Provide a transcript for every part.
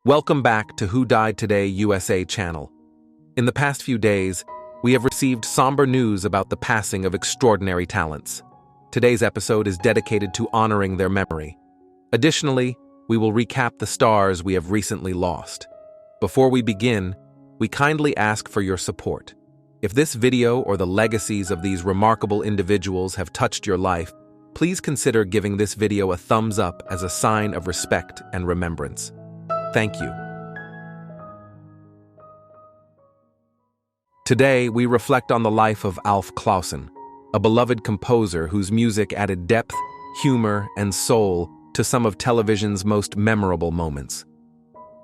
Welcome back to Who Died Today USA channel. In the past few days, we have received somber news about the passing of extraordinary talents. Today's episode is dedicated to honoring their memory. Additionally, we will recap the stars we have recently lost. Before we begin, we kindly ask for your support. If this video or the legacies of these remarkable individuals have touched your life, please consider giving this video a thumbs up as a sign of respect and remembrance. Thank you. Today, we reflect on the life of Alf Clausen, a beloved composer whose music added depth, humor, and soul to some of television's most memorable moments.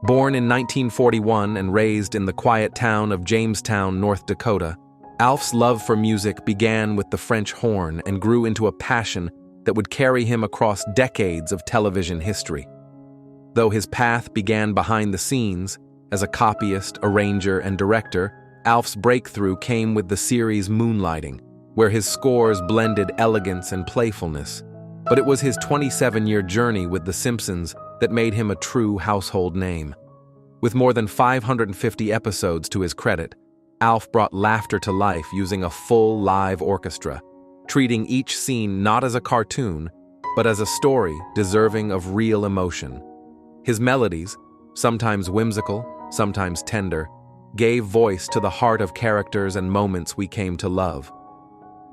Born in 1941 and raised in the quiet town of Jamestown, North Dakota, Alf's love for music began with the French horn and grew into a passion that would carry him across decades of television history. Though his path began behind the scenes, as a copyist, arranger, and director, Alf's breakthrough came with the series Moonlighting, where his scores blended elegance and playfulness. But it was his 27-year journey with The Simpsons that made him a true household name. With more than 550 episodes to his credit, Alf brought laughter to life using a full live orchestra, treating each scene not as a cartoon, but as a story deserving of real emotion. His melodies, sometimes whimsical, sometimes tender, gave voice to the heart of characters and moments we came to love.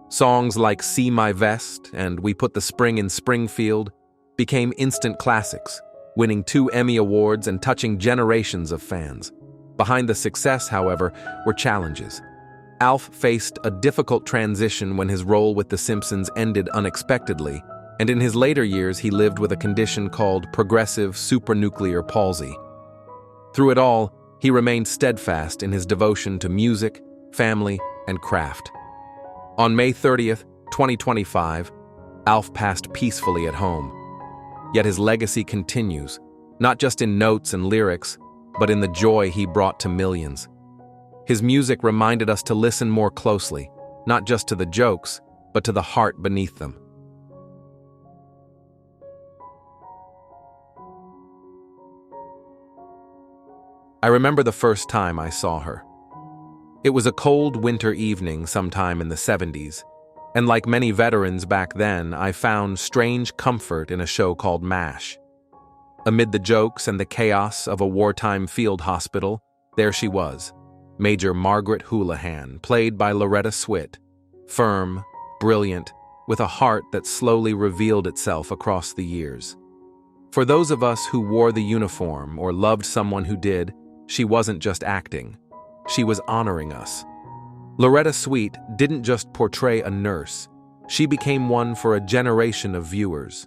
Songs like See My Vest and We Put the Spring in Springfield became instant classics, winning 2 Emmy Awards and touching generations of fans. Behind the success, however, were challenges. Alf faced a difficult transition when his role with The Simpsons ended unexpectedly, and in his later years he lived with a condition called progressive supranuclear palsy. Through it all, he remained steadfast in his devotion to music, family, and craft. On May 30th, 2025, Alf passed peacefully at home. Yet his legacy continues, not just in notes and lyrics, but in the joy he brought to millions. His music reminded us to listen more closely, not just to the jokes, but to the heart beneath them. I remember the first time I saw her. It was a cold winter evening sometime in the 70s, and like many veterans back then, I found strange comfort in a show called MASH. Amid the jokes and the chaos of a wartime field hospital, there she was, Major Margaret Houlihan, played by Loretta Swit, firm, brilliant, with a heart that slowly revealed itself across the years. For those of us who wore the uniform or loved someone who did, she wasn't just acting. She was honoring us. Loretta Swit didn't just portray a nurse. She became one for a generation of viewers.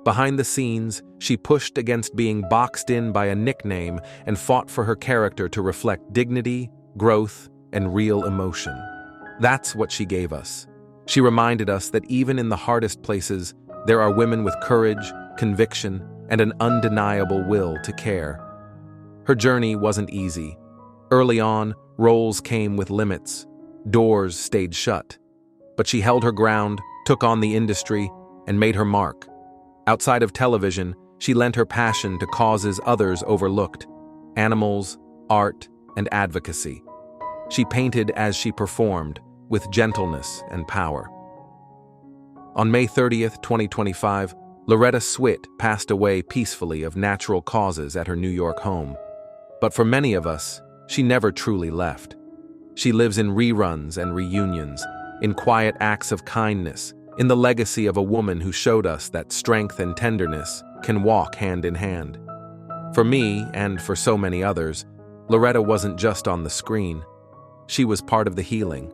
Behind the scenes, she pushed against being boxed in by a nickname and fought for her character to reflect dignity, growth, and real emotion. That's what she gave us. She reminded us that even in the hardest places, there are women with courage, conviction, and an undeniable will to care. Her journey wasn't easy. Early on, roles came with limits. Doors stayed shut. But she held her ground, took on the industry, and made her mark. Outside of television, she lent her passion to causes others overlooked: animals, art, and advocacy. She painted as she performed, with gentleness and power. On May 30th, 2025, Loretta Swit passed away peacefully of natural causes at her New York home. But for many of us, she never truly left. She lives in reruns and reunions, in quiet acts of kindness, in the legacy of a woman who showed us that strength and tenderness can walk hand in hand. For me, and for so many others, Loretta wasn't just on the screen. She was part of the healing.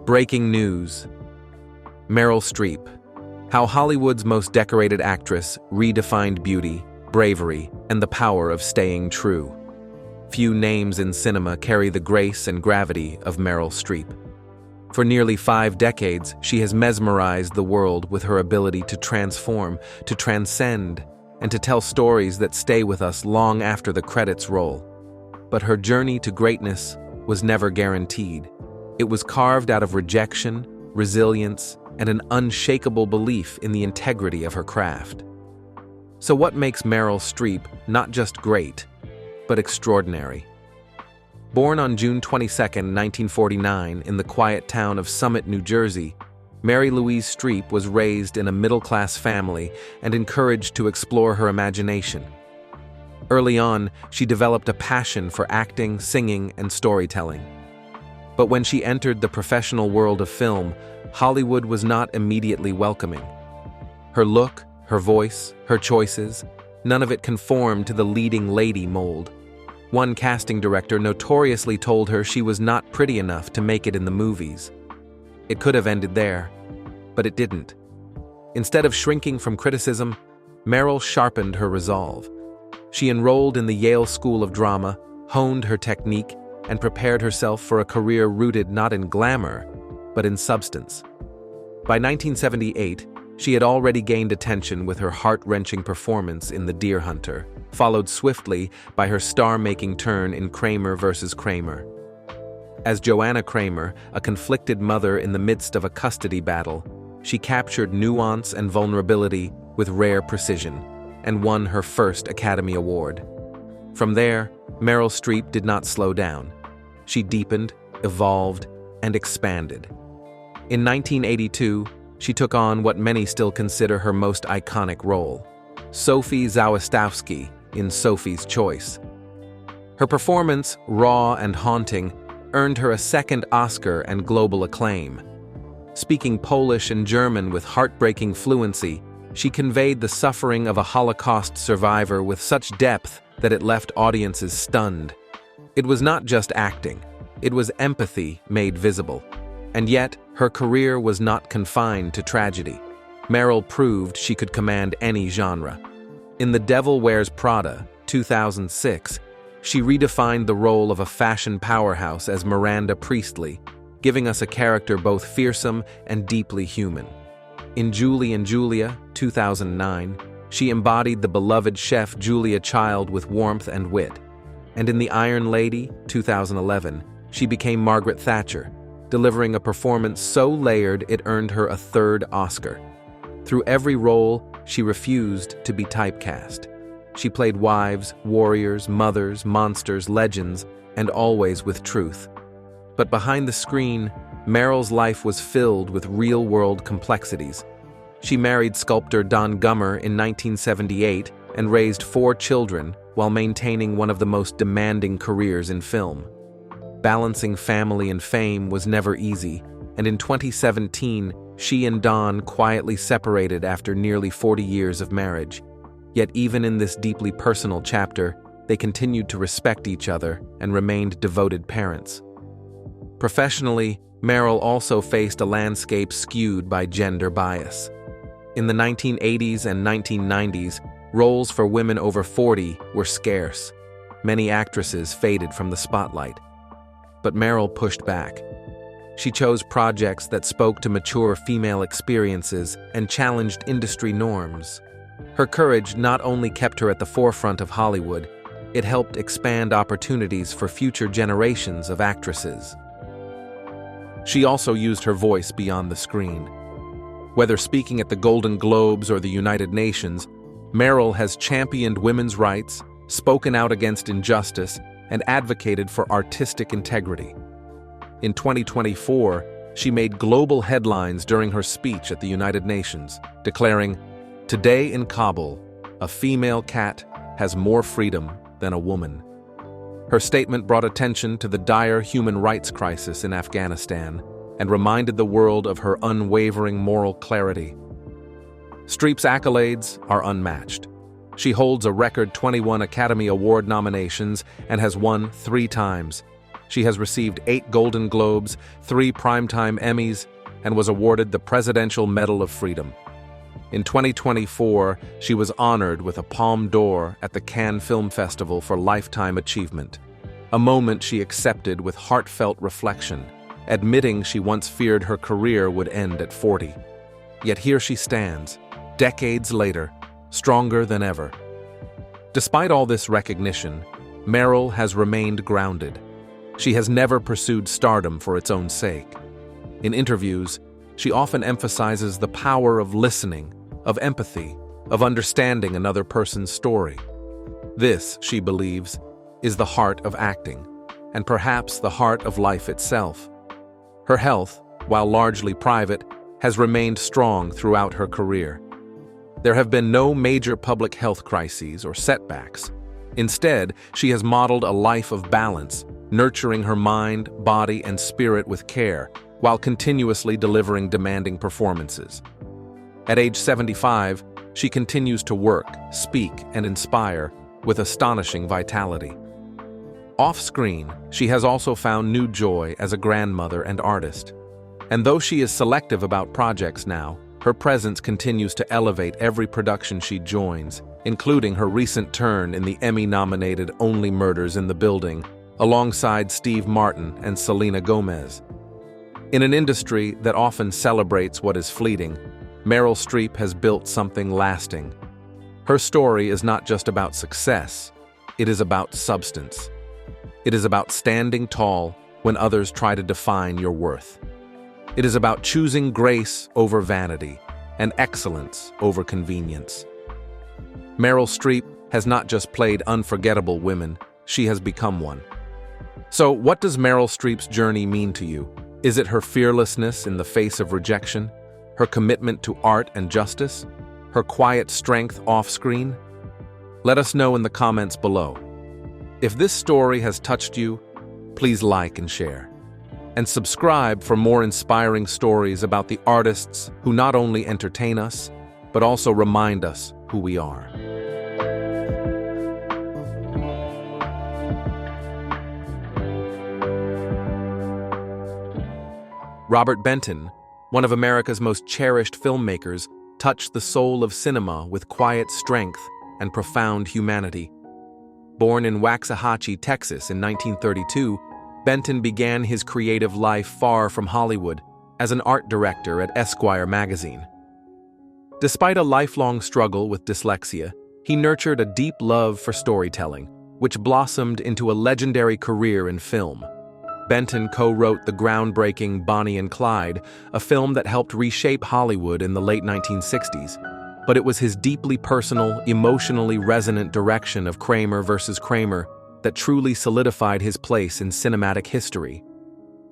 Breaking news. Meryl Streep. How Hollywood's most decorated actress redefined beauty, bravery, and the power of staying true. Few names in cinema carry the grace and gravity of Meryl Streep. For nearly 5 decades, she has mesmerized the world with her ability to transform, to transcend, and to tell stories that stay with us long after the credits roll. But her journey to greatness was never guaranteed. It was carved out of rejection, resilience, and an unshakable belief in the integrity of her craft. So what makes Meryl Streep not just great, but extraordinary? Born on June 22, 1949, in the quiet town of Summit, New Jersey, Mary Louise Streep was raised in a middle-class family and encouraged to explore her imagination. Early on, she developed a passion for acting, singing, and storytelling. But when she entered the professional world of film, Hollywood was not immediately welcoming. Her look, her voice, her choices, none of it conformed to the leading lady mold. One casting director notoriously told her she was not pretty enough to make it in the movies. It could have ended there, but it didn't. Instead of shrinking from criticism, Meryl sharpened her resolve. She enrolled in the Yale School of Drama, honed her technique, and prepared herself for a career rooted not in glamour, but in substance. By 1978, she had already gained attention with her heart-wrenching performance in The Deer Hunter, followed swiftly by her star-making turn in Kramer vs. Kramer. As Joanna Kramer, a conflicted mother in the midst of a custody battle, she captured nuance and vulnerability with rare precision and won her first Academy Award. From there, Meryl Streep did not slow down. She deepened, evolved, and expanded. In 1982, she took on what many still consider her most iconic role, Sophie Zawistowski in Sophie's Choice. Her performance, raw and haunting, earned her a second Oscar and global acclaim. Speaking Polish and German with heartbreaking fluency, she conveyed the suffering of a Holocaust survivor with such depth that it left audiences stunned. It was not just acting, it was empathy made visible. And yet, her career was not confined to tragedy. Meryl proved she could command any genre. In The Devil Wears Prada, 2006, she redefined the role of a fashion powerhouse as Miranda Priestley, giving us a character both fearsome and deeply human. In Julie and Julia, 2009, she embodied the beloved chef Julia Child with warmth and wit. And in The Iron Lady, 2011, she became Margaret Thatcher, delivering a performance so layered it earned her a third Oscar. Through every role, she refused to be typecast. She played wives, warriors, mothers, monsters, legends, and always with truth. But behind the screen, Meryl's life was filled with real-world complexities. She married sculptor Don Gummer in 1978 and raised 4 children while maintaining one of the most demanding careers in film. Balancing family and fame was never easy, and in 2017, she and Don quietly separated after nearly 40 years of marriage. Yet even in this deeply personal chapter, they continued to respect each other and remained devoted parents. Professionally, Meryl also faced a landscape skewed by gender bias. In the 1980s and 1990s, roles for women over 40 were scarce. Many actresses faded from the spotlight. But Meryl pushed back. She chose projects that spoke to mature female experiences and challenged industry norms. Her courage not only kept her at the forefront of Hollywood, it helped expand opportunities for future generations of actresses. She also used her voice beyond the screen. Whether speaking at the Golden Globes or the United Nations, Meryl has championed women's rights, spoken out against injustice, and advocated for artistic integrity. In 2024, she made global headlines during her speech at the United Nations, declaring, "Today in Kabul, a female cat has more freedom than a woman." Her statement brought attention to the dire human rights crisis in Afghanistan and reminded the world of her unwavering moral clarity. Streep's accolades are unmatched. She holds a record 21 Academy Award nominations and has won 3 times. She has received 8 Golden Globes, 3 Primetime Emmys, and was awarded the Presidential Medal of Freedom. In 2024, she was honored with a Palme d'Or at the Cannes Film Festival for Lifetime Achievement, a moment she accepted with heartfelt reflection, admitting she once feared her career would end at 40. Yet here she stands, decades later, stronger than ever. Despite all this recognition, Meryl has remained grounded. She has never pursued stardom for its own sake. In interviews, she often emphasizes the power of listening, of empathy, of understanding another person's story. This, she believes, is the heart of acting, and perhaps the heart of life itself. Her health, while largely private, has remained strong throughout her career. There have been no major public health crises or setbacks. Instead, she has modeled a life of balance, nurturing her mind, body, and spirit with care, while continuously delivering demanding performances. At age 75, she continues to work, speak, and inspire with astonishing vitality. Off-screen, she has also found new joy as a grandmother and artist. And though she is selective about projects now, her presence continues to elevate every production she joins, including her recent turn in the Emmy-nominated Only Murders in the Building, alongside Steve Martin and Selena Gomez. In an industry that often celebrates what is fleeting, Meryl Streep has built something lasting. Her story is not just about success, it is about substance. It is about standing tall when others try to define your worth. It is about choosing grace over vanity and excellence over convenience. Meryl Streep has not just played unforgettable women, she has become one. So, what does Meryl Streep's journey mean to you? Is it her fearlessness in the face of rejection? Her commitment to art and justice? Her quiet strength off-screen? Let us know in the comments below. If this story has touched you, please like and share. And subscribe for more inspiring stories about the artists who not only entertain us, but also remind us who we are. Robert Benton, one of America's most cherished filmmakers, touched the soul of cinema with quiet strength and profound humanity. Born in Waxahachie, Texas in 1932, Benton began his creative life far from Hollywood as an art director at Esquire magazine. Despite a lifelong struggle with dyslexia, he nurtured a deep love for storytelling, which blossomed into a legendary career in film. Benton co-wrote the groundbreaking Bonnie and Clyde, a film that helped reshape Hollywood in the late 1960s. But it was his deeply personal, emotionally resonant direction of Kramer versus Kramer that truly solidified his place in cinematic history.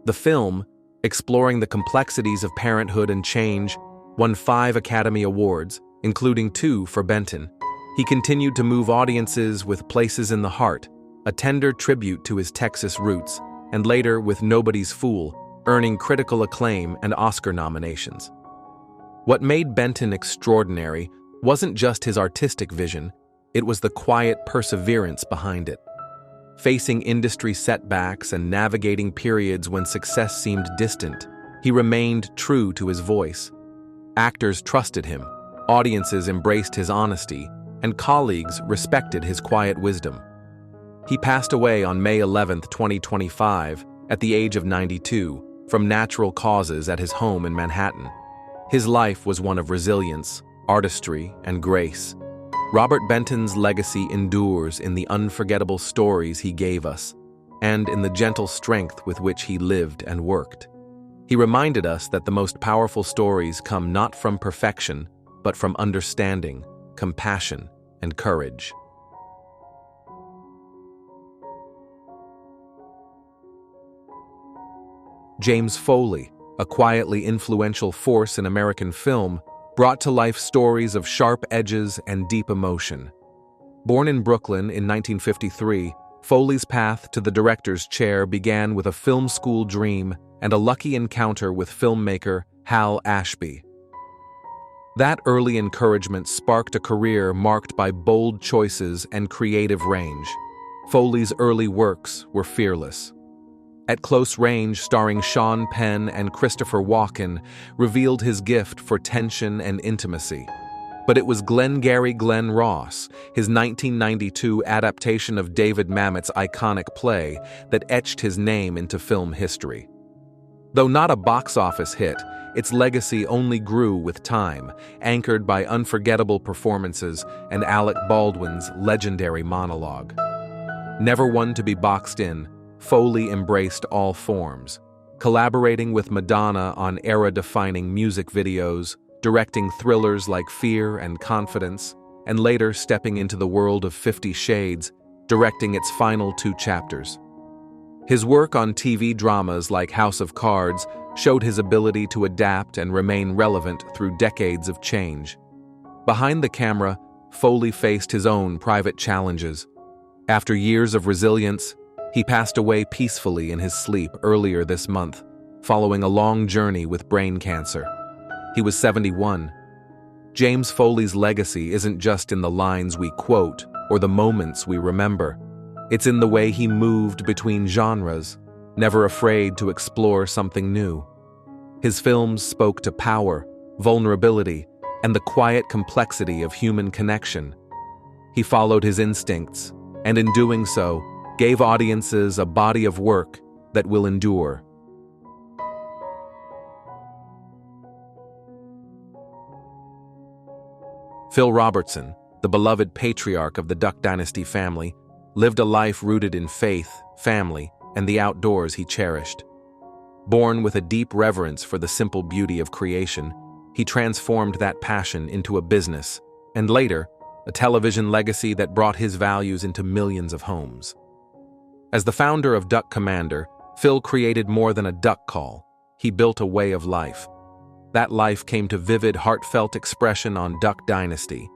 The film, exploring the complexities of parenthood and change, won 5 Academy Awards, including 2 for Benton. He continued to move audiences with Places in the Heart, a tender tribute to his Texas roots, and later with Nobody's Fool, earning critical acclaim and Oscar nominations. What made Benton extraordinary wasn't just his artistic vision, it was the quiet perseverance behind it. Facing industry setbacks and navigating periods when success seemed distant, he remained true to his voice. Actors trusted him, audiences embraced his honesty, and colleagues respected his quiet wisdom. He passed away on May 11, 2025, at the age of 92, from natural causes at his home in Manhattan. His life was one of resilience, artistry, and grace. Robert Benton's legacy endures in the unforgettable stories he gave us, and in the gentle strength with which he lived and worked. He reminded us that the most powerful stories come not from perfection, but from understanding, compassion, and courage. James Foley, a quietly influential force in American film, brought to life stories of sharp edges and deep emotion. Born in Brooklyn in 1953, Foley's path to the director's chair began with a film school dream and a lucky encounter with filmmaker Hal Ashby. That early encouragement sparked a career marked by bold choices and creative range. Foley's early works were fearless. At Close Range, starring Sean Penn and Christopher Walken, revealed his gift for tension and intimacy. But it was Glengarry Glen Ross, his 1992 adaptation of David Mamet's iconic play, that etched his name into film history. Though not a box office hit, its legacy only grew with time, anchored by unforgettable performances and Alec Baldwin's legendary monologue. Never one to be boxed in, Foley embraced all forms. collaborating with Madonna on era-defining music videos, directing thrillers like Fear and Confidence, and later stepping into the world of 50 Shades, directing its final 2 chapters. His work on TV dramas like House of Cards showed his ability to adapt and remain relevant through decades of change. Behind the camera, Foley faced his own private challenges. After years of resilience, he passed away peacefully in his sleep earlier this month, following a long journey with brain cancer. He was 71. James Foley's legacy isn't just in the lines we quote or the moments we remember. It's in the way he moved between genres, never afraid to explore something new. His films spoke to power, vulnerability, and the quiet complexity of human connection. He followed his instincts, and in doing so, gave audiences a body of work that will endure. Phil Robertson, the beloved patriarch of the Duck Dynasty family, lived a life rooted in faith, family, and the outdoors he cherished. Born with a deep reverence for the simple beauty of creation, he transformed that passion into a business, and later, a television legacy that brought his values into millions of homes. As the founder of Duck Commander, Phil created more than a duck call. He built a way of life. That life came to vivid, heartfelt expression on Duck Dynasty,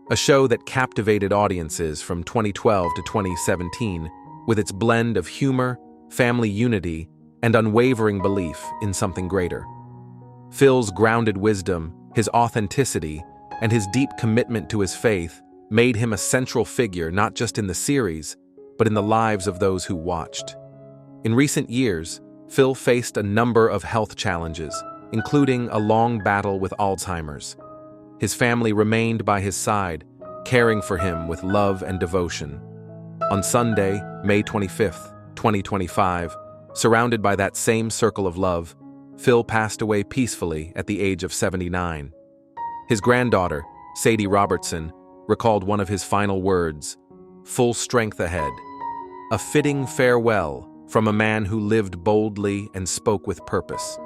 a show that captivated audiences from 2012 to 2017 with its blend of humor, family unity, and unwavering belief in something greater. Phil's grounded wisdom, his authenticity, and his deep commitment to his faith made him a central figure not just in the series, but in the lives of those who watched. In recent years, Phil faced a number of health challenges, including a long battle with Alzheimer's. His family remained by his side, caring for him with love and devotion. On Sunday, May 25th, 2025, surrounded by that same circle of love, Phil passed away peacefully at the age of 79. His granddaughter, Sadie Robertson, recalled one of his final words, "Full strength ahead. A fitting farewell from a man who lived boldly and spoke with purpose."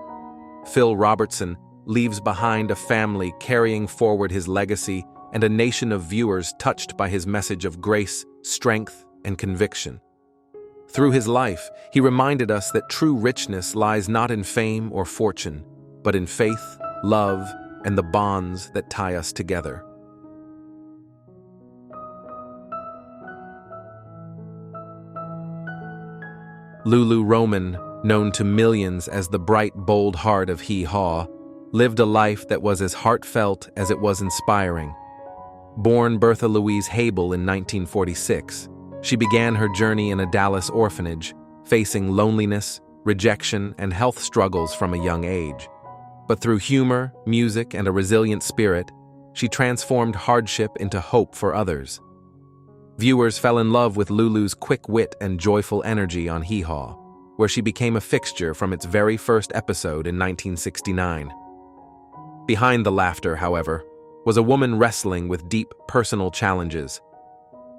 Phil Robertson leaves behind a family carrying forward his legacy and a nation of viewers touched by his message of grace, strength, and conviction. Through his life, he reminded us that true richness lies not in fame or fortune, but in faith, love, and the bonds that tie us together. Lulu Roman, known to millions as the bright, bold heart of Hee Haw, lived a life that was as heartfelt as it was inspiring. Born Bertha Louise Habel in 1946, she began her journey in a Dallas orphanage, facing loneliness, rejection, and health struggles from a young age. But through humor, music, and a resilient spirit, she transformed hardship into hope for others. Viewers fell in love with Lulu's quick wit and joyful energy on Hee Haw, where she became a fixture from its very first episode in 1969. Behind the laughter, however, was a woman wrestling with deep personal challenges.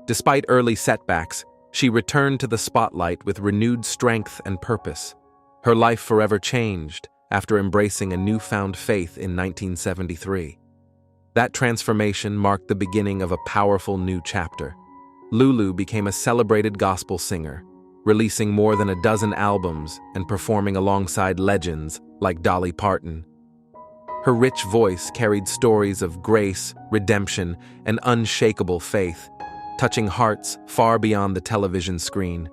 Despite early setbacks, she returned to the spotlight with renewed strength and purpose. Her life forever changed after embracing a newfound faith in 1973. That transformation marked the beginning of a powerful new chapter. Lulu became a celebrated gospel singer, releasing more than a dozen albums and performing alongside legends like Dolly Parton. Her rich voice carried stories of grace, redemption, and unshakable faith, touching hearts far beyond the television screen.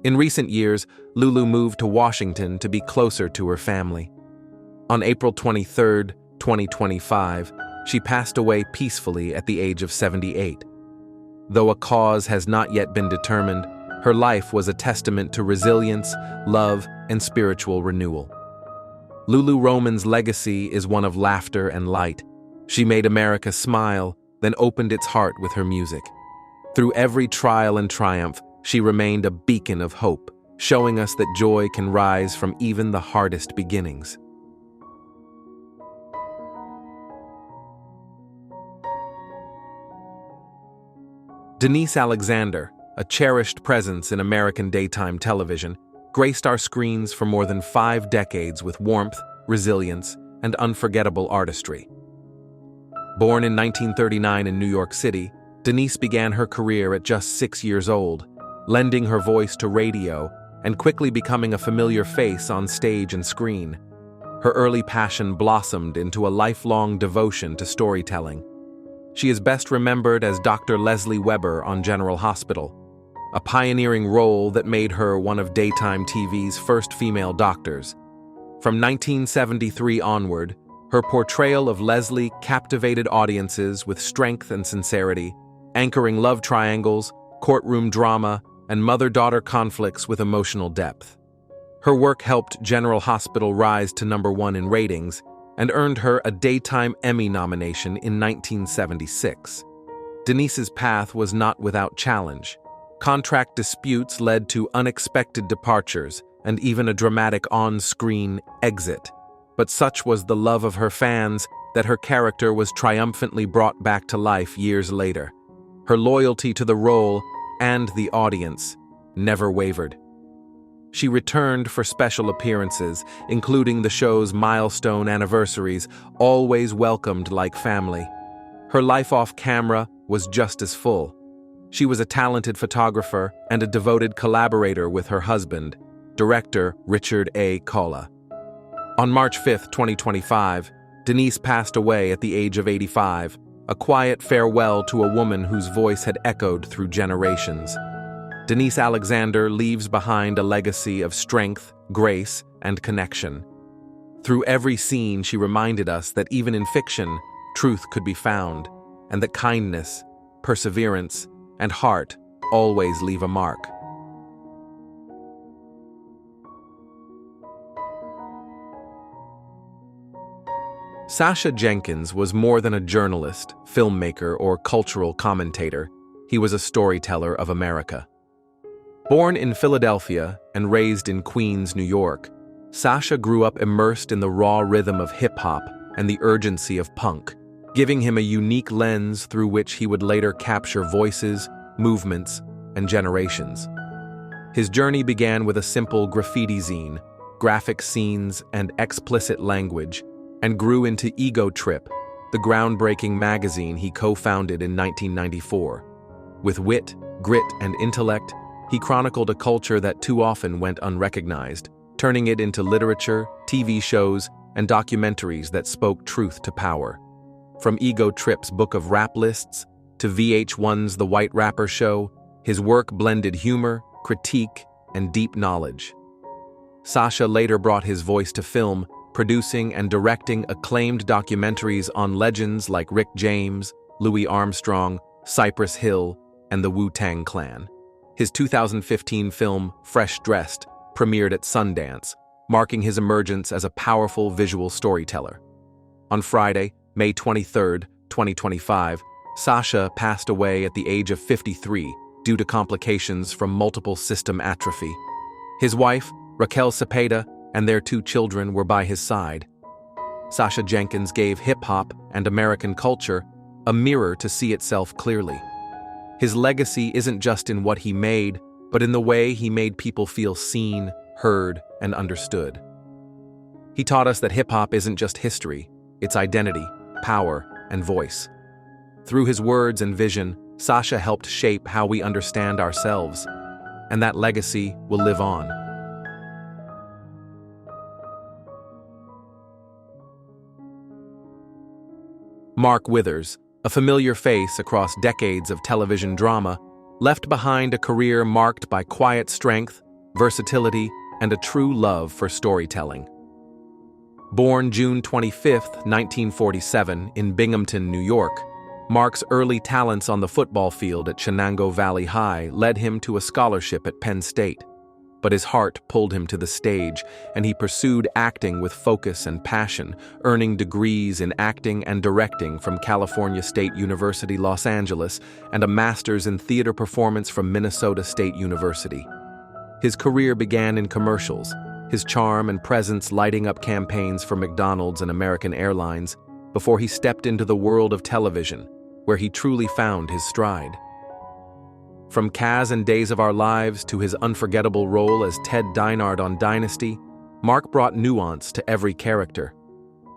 In recent years, Lulu moved to Washington to be closer to her family. On April 23, 2025, she passed away peacefully at the age of 78. Though a cause has not yet been determined, her life was a testament to resilience, love, and spiritual renewal. Lulu Roman's legacy is one of laughter and light. She made America smile, then opened its heart with her music. Through every trial and triumph, she remained a beacon of hope, showing us that joy can rise from even the hardest beginnings. Denise Alexander, a cherished presence in American daytime television, graced our screens for more than 5 decades with warmth, resilience, and unforgettable artistry. Born in 1939 in New York City, Denise began her career at just 6 years old, lending her voice to radio and quickly becoming a familiar face on stage and screen. Her early passion blossomed into a lifelong devotion to storytelling. She is best remembered as Dr. Leslie Weber on General Hospital, a pioneering role that made her one of daytime TV's first female doctors. From 1973 onward, her portrayal of Leslie captivated audiences with strength and sincerity, anchoring love triangles, courtroom drama, and mother-daughter conflicts with emotional depth. Her work helped General Hospital rise to #1 in ratings and earned her a Daytime Emmy nomination in 1976. Denise's path was not without challenge. Contract disputes led to unexpected departures and even a dramatic on-screen exit. But such was the love of her fans that her character was triumphantly brought back to life years later. Her loyalty to the role and the audience never wavered. She returned for special appearances, including the show's milestone anniversaries, always welcomed like family. Her life off camera was just as full. She was a talented photographer and a devoted collaborator with her husband, director Richard A. Colla. On March 5, 2025, Denise passed away at the age of 85, a quiet farewell to a woman whose voice had echoed through generations. Denise Alexander leaves behind a legacy of strength, grace, and connection. Through every scene, she reminded us that even in fiction, truth could be found, and that kindness, perseverance, and heart always leave a mark. Sacha Jenkins was more than a journalist, filmmaker, or cultural commentator. He was a storyteller of America. Born in Philadelphia and raised in Queens, New York, Sacha grew up immersed in the raw rhythm of hip-hop and the urgency of punk, giving him a unique lens through which he would later capture voices, movements, and generations. His journey began with a simple graffiti zine, graphic scenes, and explicit language, and grew into Ego Trip, the groundbreaking magazine he co-founded in 1994. With wit, grit, and intellect, he chronicled a culture that too often went unrecognized, turning it into literature, TV shows, and documentaries that spoke truth to power. From Ego Trip's Book of Rap Lists to VH1's The White Rapper Show, his work blended humor, critique, and deep knowledge. Sacha later brought his voice to film, producing and directing acclaimed documentaries on legends like Rick James, Louis Armstrong, Cypress Hill, and the Wu-Tang Clan. His 2015 film, Fresh Dressed, premiered at Sundance, marking his emergence as a powerful visual storyteller. On Friday, May 23, 2025, Sacha passed away at the age of 53 due to complications from multiple system atrophy. His wife, Raquel Cepeda, and their 2 children were by his side. Sacha Jenkins gave hip-hop and American culture a mirror to see itself clearly. His legacy isn't just in what he made, but in the way he made people feel seen, heard, and understood. He taught us that hip-hop isn't just history, it's identity, power, and voice. Through his words and vision, Sacha helped shape how we understand ourselves, and that legacy will live on. Mark Withers, a familiar face across decades of television drama, left behind a career marked by quiet strength, versatility, and a true love for storytelling. Born June 25, 1947, in Binghamton, New York, Mark's early talents on the football field at Shenango Valley High led him to a scholarship at Penn State. But his heart pulled him to the stage, and he pursued acting with focus and passion, earning degrees in acting and directing from California State University, Los Angeles, and a master's in theater performance from Minnesota State University. His career began in commercials, his charm and presence lighting up campaigns for McDonald's and American Airlines, before he stepped into the world of television, where he truly found his stride. From Kaz and Days of Our Lives to his unforgettable role as Ted Dynard on Dynasty, Mark brought nuance to every character.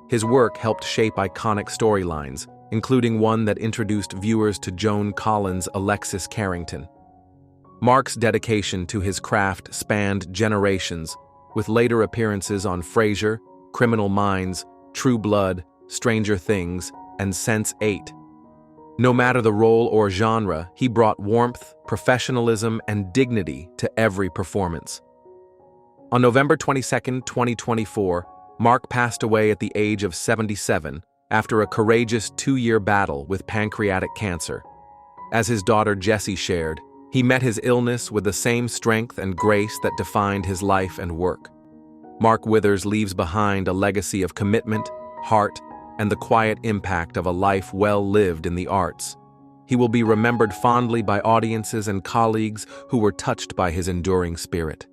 His work helped shape iconic storylines, including one that introduced viewers to Joan Collins' Alexis Carrington. Mark's dedication to his craft spanned generations, with later appearances on Frasier, Criminal Minds, True Blood, Stranger Things, and Sense8. No matter the role or genre, he brought warmth, professionalism, and dignity to every performance. On November 22, 2024, Mark passed away at the age of 77 after a courageous 2-year battle with pancreatic cancer. As his daughter Jessie shared, he met his illness with the same strength and grace that defined his life and work. Mark Withers leaves behind a legacy of commitment, heart, and the quiet impact of a life well lived in the arts. He will be remembered fondly by audiences and colleagues who were touched by his enduring spirit.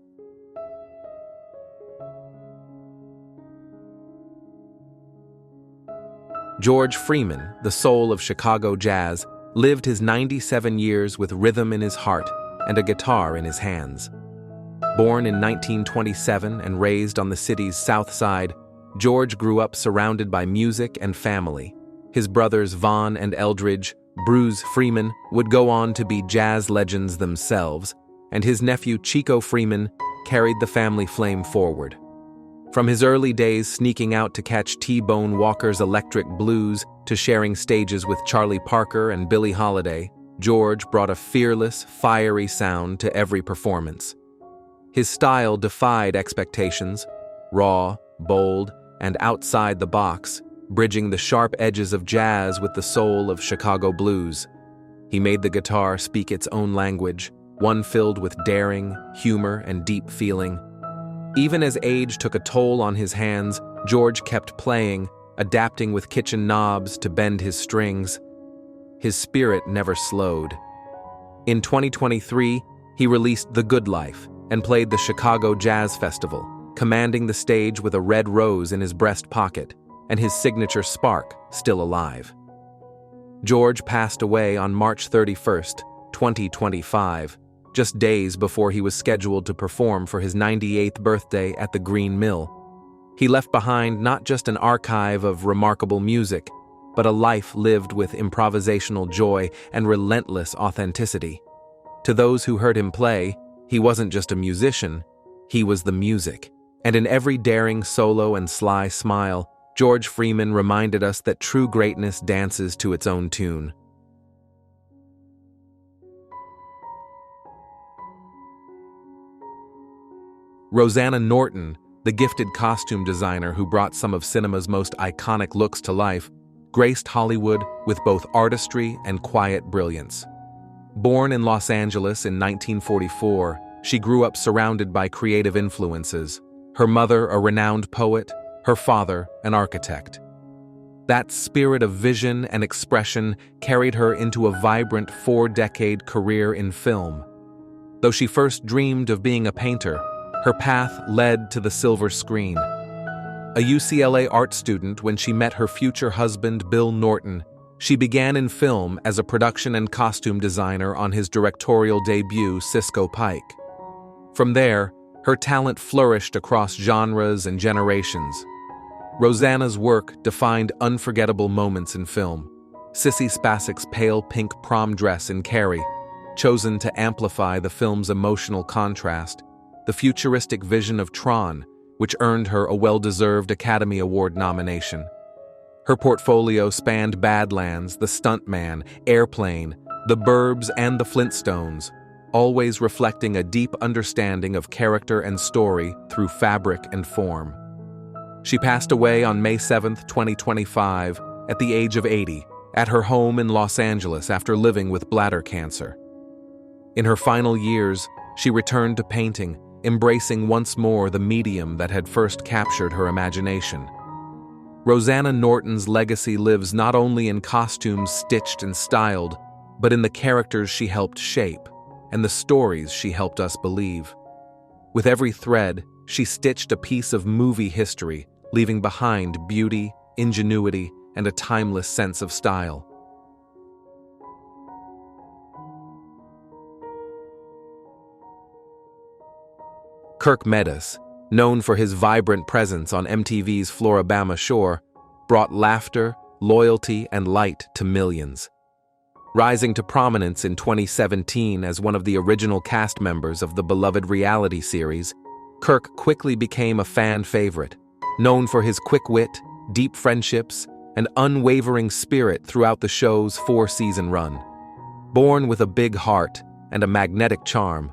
George Freeman, the soul of Chicago jazz, lived his 97 years with rhythm in his heart and a guitar in his hands. Born in 1927 and raised on the city's South Side, George grew up surrounded by music and family. His brothers Vaughn and Eldridge, Bruce Freeman, would go on to be jazz legends themselves, and his nephew Chico Freeman carried the family flame forward. From his early days sneaking out to catch T-Bone Walker's Electric Blues to sharing stages with Charlie Parker and Billie Holiday, George brought a fearless, fiery sound to every performance. His style defied expectations, raw, bold, and outside the box, bridging the sharp edges of jazz with the soul of Chicago blues. He made the guitar speak its own language, one filled with daring, humor, and deep feeling. Even as age took a toll on his hands, George kept playing, adapting with kitchen knobs to bend his strings. His spirit never slowed. In 2023, he released The Good Life and played the Chicago Jazz Festival, commanding the stage with a red rose in his breast pocket and his signature spark still alive. George passed away on March 31, 2025, just days before he was scheduled to perform for his 98th birthday at the Green Mill. He left behind not just an archive of remarkable music, but a life lived with improvisational joy and relentless authenticity. To those who heard him play, he wasn't just a musician, he was the music. And in every daring solo and sly smile, George Freeman reminded us that true greatness dances to its own tune. Rosanna Norton, the gifted costume designer who brought some of cinema's most iconic looks to life, graced Hollywood with both artistry and quiet brilliance. Born in Los Angeles in 1944, she grew up surrounded by creative influences. Her mother, a renowned poet, her father, an architect. That spirit of vision and expression carried her into a vibrant 4-decade career in film. Though she first dreamed of being a painter, her path led to the silver screen. A UCLA art student when she met her future husband, Bill Norton, she began in film as a production and costume designer on his directorial debut, Cisco Pike. From there, her talent flourished across genres and generations. Rosanna's work defined unforgettable moments in film. Sissy Spacek's pale pink prom dress in Carrie, chosen to amplify the film's emotional contrast. The futuristic vision of Tron, which earned her a well-deserved Academy Award nomination. Her portfolio spanned Badlands, The Stuntman, Airplane, The Burbs, and The Flintstones, always reflecting a deep understanding of character and story through fabric and form. She passed away on May 7, 2025, at the age of 80, at her home in Los Angeles after living with bladder cancer. In her final years, she returned to painting, embracing once more the medium that had first captured her imagination. Rosanna Norton's legacy lives not only in costumes stitched and styled, but in the characters she helped shape and the stories she helped us believe. With every thread, she stitched a piece of movie history, leaving behind beauty, ingenuity, and a timeless sense of style. Kirk Medas, known for his vibrant presence on MTV's Floribama Shore, brought laughter, loyalty, and light to millions. Rising to prominence in 2017 as one of the original cast members of the beloved reality series, Kirk quickly became a fan favorite, known for his quick wit, deep friendships, and unwavering spirit throughout the show's 4-season run. Born with a big heart and a magnetic charm,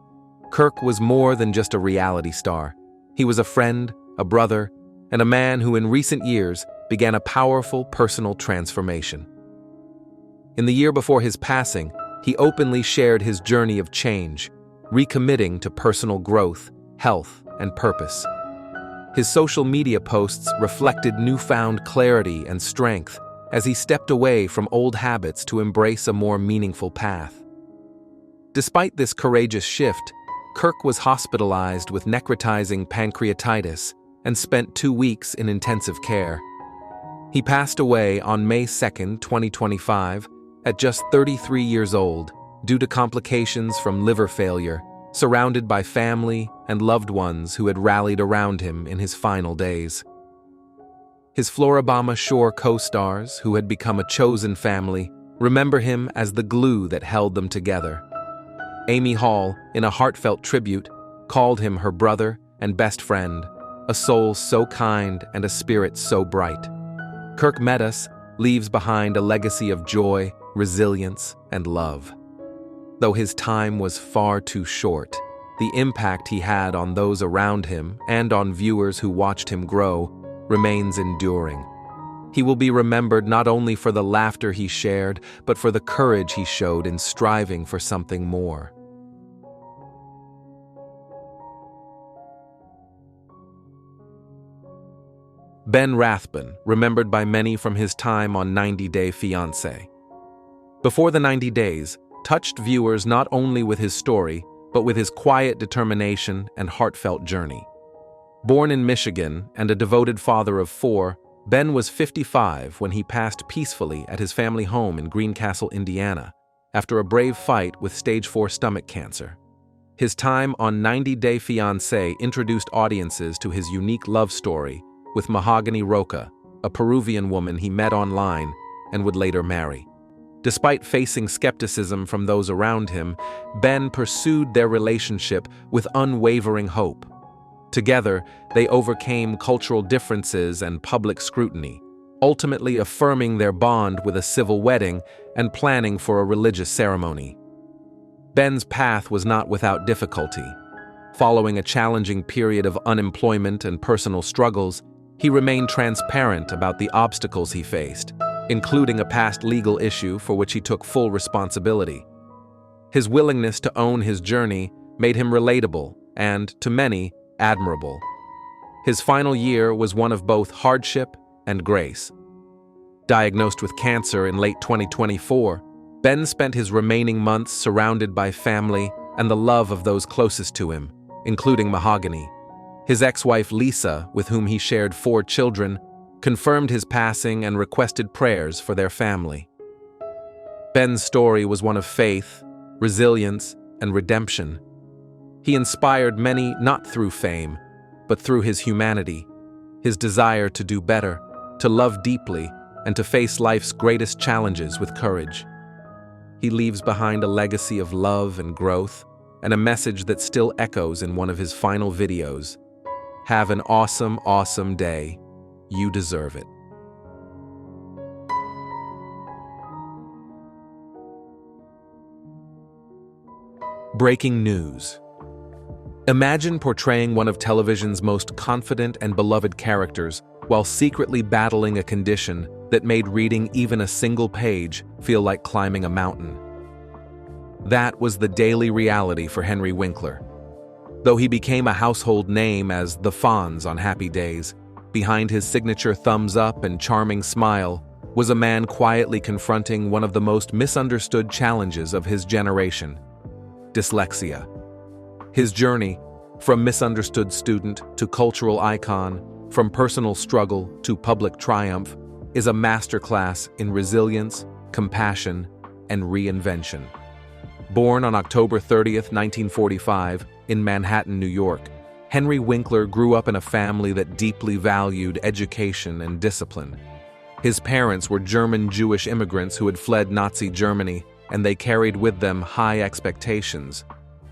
Kirk was more than just a reality star. He was a friend, a brother, and a man who in recent years began a powerful personal transformation. In the year before his passing, he openly shared his journey of change, recommitting to personal growth, health, and purpose. His social media posts reflected newfound clarity and strength as he stepped away from old habits to embrace a more meaningful path. Despite this courageous shift, Kirk was hospitalized with necrotizing pancreatitis and spent 2 weeks in intensive care. He passed away on May 2, 2025, at just 33 years old due to complications from liver failure, surrounded by family and loved ones who had rallied around him in his final days. His Floribama Shore co-stars, who had become a chosen family, remember him as the glue that held them together. Amy Hall, in a heartfelt tribute, called him her brother and best friend, a soul so kind and a spirit so bright. Kirk Medas leaves behind a legacy of joy, resilience, and love. Though his time was far too short, the impact he had on those around him and on viewers who watched him grow remains enduring. He will be remembered not only for the laughter he shared, but for the courage he showed in striving for something more. Ben Rathbun, remembered by many from his time on 90 Day Fiancé. Before the 90 Days, touched viewers not only with his story, but with his quiet determination and heartfelt journey. Born in Michigan and a devoted father of 4, Ben was 55 when he passed peacefully at his family home in Greencastle, Indiana, after a brave fight with stage 4 stomach cancer. His time on 90 Day Fiancé introduced audiences to his unique love story with Mahogany Roca, a Peruvian woman he met online and would later marry. Despite facing skepticism from those around him, Ben pursued their relationship with unwavering hope. Together, they overcame cultural differences and public scrutiny, ultimately affirming their bond with a civil wedding and planning for a religious ceremony. Ben's path was not without difficulty. Following a challenging period of unemployment and personal struggles, he remained transparent about the obstacles he faced, including a past legal issue for which he took full responsibility. His willingness to own his journey made him relatable and, to many, admirable. His final year was one of both hardship and grace. Diagnosed with cancer in late 2024, Ben spent his remaining months surrounded by family and the love of those closest to him, including Mahogany. His ex-wife Lisa, with whom he shared 4 children, confirmed his passing and requested prayers for their family. Ben's story was one of faith, resilience, and redemption. He inspired many not through fame, but through his humanity, his desire to do better, to love deeply, and to face life's greatest challenges with courage. He leaves behind a legacy of love and growth, and a message that still echoes in one of his final videos. Have an awesome, awesome day. You deserve it. Breaking news. Imagine portraying one of television's most confident and beloved characters while secretly battling a condition that made reading even a single page feel like climbing a mountain. That was the daily reality for Henry Winkler. Though he became a household name as the Fonz on Happy Days, behind his signature thumbs up and charming smile was a man quietly confronting one of the most misunderstood challenges of his generation: dyslexia. His journey, from misunderstood student to cultural icon, from personal struggle to public triumph, is a masterclass in resilience, compassion, and reinvention. Born on October 30, 1945, in Manhattan, New York, Henry Winkler grew up in a family that deeply valued education and discipline. His parents were German Jewish immigrants who had fled Nazi Germany, and they carried with them high expectations.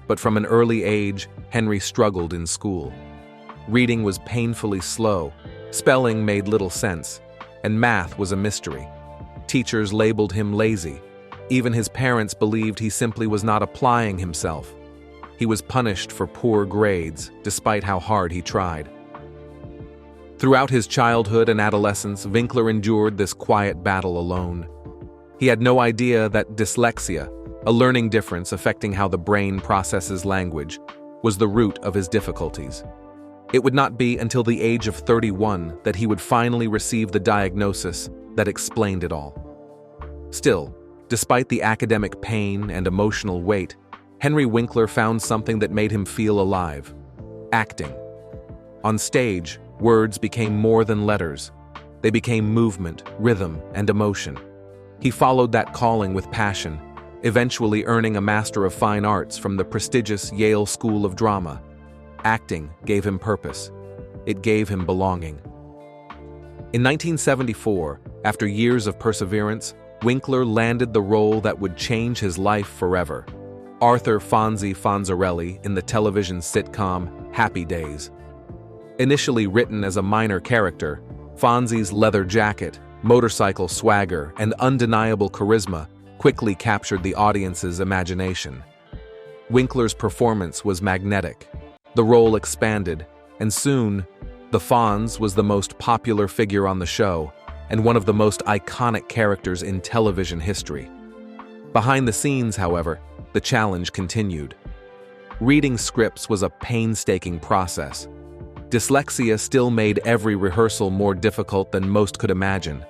But from an early age, Henry struggled in school. Reading was painfully slow, spelling made little sense, and math was a mystery. Teachers labeled him lazy. Even his parents believed he simply was not applying himself. He was punished for poor grades, despite how hard he tried. Throughout his childhood and adolescence, Winkler endured this quiet battle alone. He had no idea that dyslexia, a learning difference affecting how the brain processes language, was the root of his difficulties. It would not be until the age of 31 that he would finally receive the diagnosis that explained it all. Still, despite the academic pain and emotional weight, Henry Winkler found something that made him feel alive: acting. On stage, words became more than letters. They became movement, rhythm, and emotion. He followed that calling with passion, eventually earning a Master of Fine Arts from the prestigious Yale School of Drama. Acting gave him purpose. It gave him belonging. In 1974, after years of perseverance, Winkler landed the role that would change his life forever: Arthur Fonzie Fonzarelli in the television sitcom Happy Days. Initially written as a minor character, Fonzie's leather jacket, motorcycle swagger, and undeniable charisma quickly captured the audience's imagination. Winkler's performance was magnetic. The role expanded, and soon, the Fonz was the most popular figure on the show and one of the most iconic characters in television history. Behind the scenes, however, the challenge continued. Reading scripts was a painstaking process. Dyslexia still made every rehearsal more difficult than most could imagine.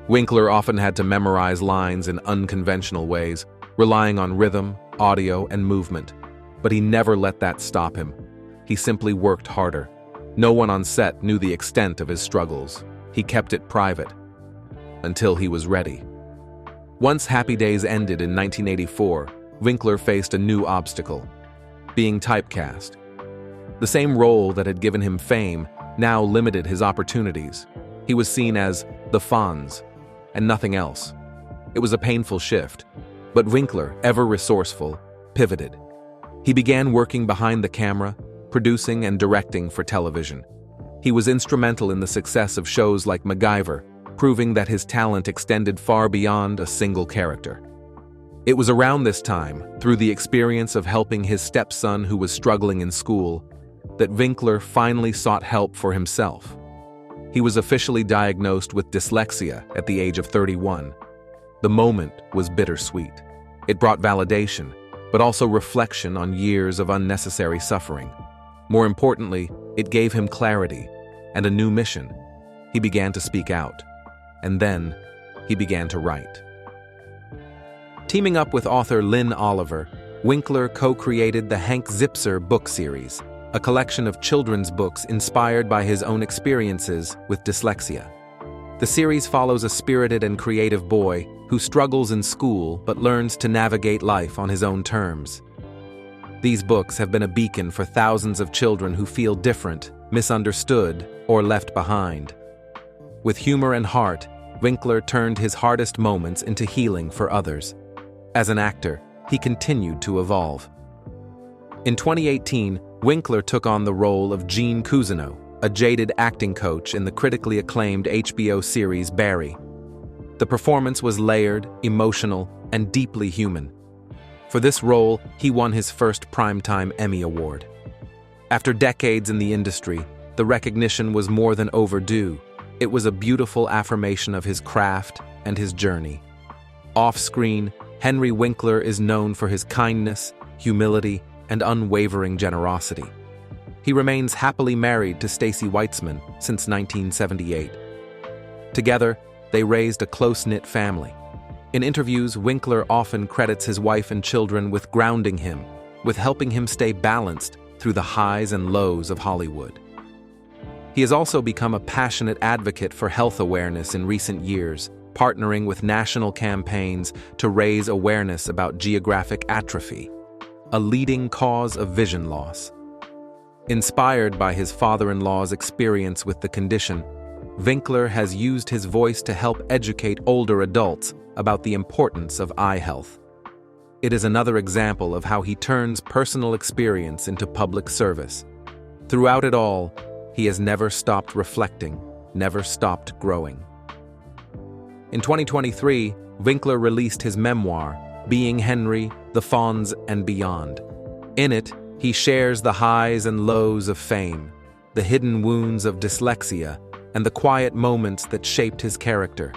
Winkler often had to memorize lines in unconventional ways, relying on rhythm, audio, and movement. But he never let that stop him. He simply worked harder. No one on set knew the extent of his struggles. He kept it private. Until he was ready. Once Happy Days ended in 1984, Winkler faced a new obstacle: being typecast. The same role that had given him fame now limited his opportunities. He was seen as the Fonz, and nothing else. It was a painful shift, but Winkler, ever resourceful, pivoted. He began working behind the camera, producing and directing for television. He was instrumental in the success of shows like MacGyver, proving that his talent extended far beyond a single character. It was around this time, through the experience of helping his stepson who was struggling in school, that Winkler finally sought help for himself. He was officially diagnosed with dyslexia at the age of 31. The moment was bittersweet. It brought validation, but also reflection on years of unnecessary suffering. More importantly, it gave him clarity and a new mission. He began to speak out, and then he began to write. Teaming up with author Lynn Oliver, Winkler co-created the Hank Zipser book series, a collection of children's books inspired by his own experiences with dyslexia. The series follows a spirited and creative boy who struggles in school but learns to navigate life on his own terms. These books have been a beacon for thousands of children who feel different, misunderstood, or left behind. With humor and heart, Winkler turned his hardest moments into healing for others. As an actor, he continued to evolve. In 2018, Winkler took on the role of Gene Cousineau, a jaded acting coach in the critically acclaimed HBO series Barry. The performance was layered, emotional, and deeply human. For this role, he won his first Primetime Emmy Award. After decades in the industry, the recognition was more than overdue. It was a beautiful affirmation of his craft and his journey. Off-screen, Henry Winkler is known for his kindness, humility, and unwavering generosity. He remains happily married to Stacy Weitzman since 1978. Together, they raised a close-knit family. In interviews, Winkler often credits his wife and children with grounding him, with helping him stay balanced through the highs and lows of Hollywood. He has also become a passionate advocate for health awareness in recent years, partnering with national campaigns to raise awareness about geographic atrophy, a leading cause of vision loss. Inspired by his father-in-law's experience with the condition, Winkler has used his voice to help educate older adults about the importance of eye health. It is another example of how he turns personal experience into public service. Throughout it all, he has never stopped reflecting, never stopped growing. In 2023, Winkler released his memoir, Being Henry, The Fonz and Beyond. In it, he shares the highs and lows of fame, the hidden wounds of dyslexia, and the quiet moments that shaped his character.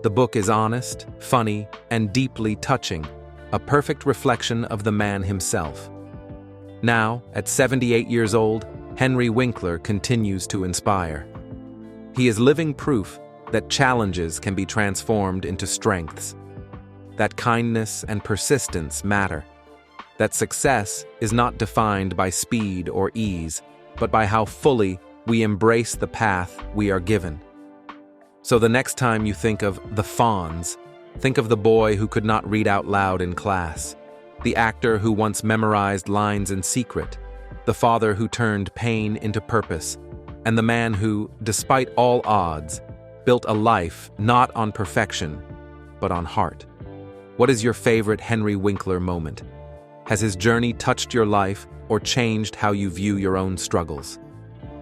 The book is honest, funny, and deeply touching, a perfect reflection of the man himself. Now, at 78 years old, Henry Winkler continues to inspire. He is living proof that challenges can be transformed into strengths, that kindness and persistence matter, that success is not defined by speed or ease, but by how fully we embrace the path we are given. So the next time you think of the Fonz, think of the boy who could not read out loud in class, the actor who once memorized lines in secret, the father who turned pain into purpose, and the man who, despite all odds, built a life not on perfection, but on heart. What is your favorite Henry Winkler moment? Has his journey touched your life or changed how you view your own struggles?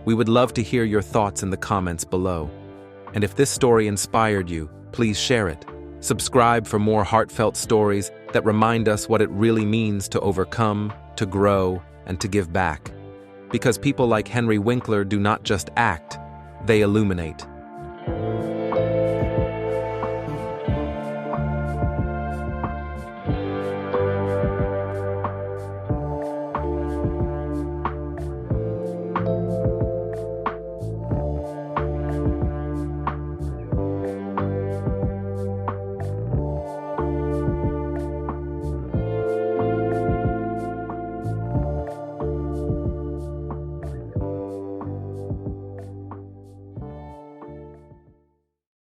We would love to hear your thoughts in the comments below. And if this story inspired you, please share it. Subscribe for more heartfelt stories that remind us what it really means to overcome, to grow, and to give back. Because people like Henry Winkler do not just act, they illuminate.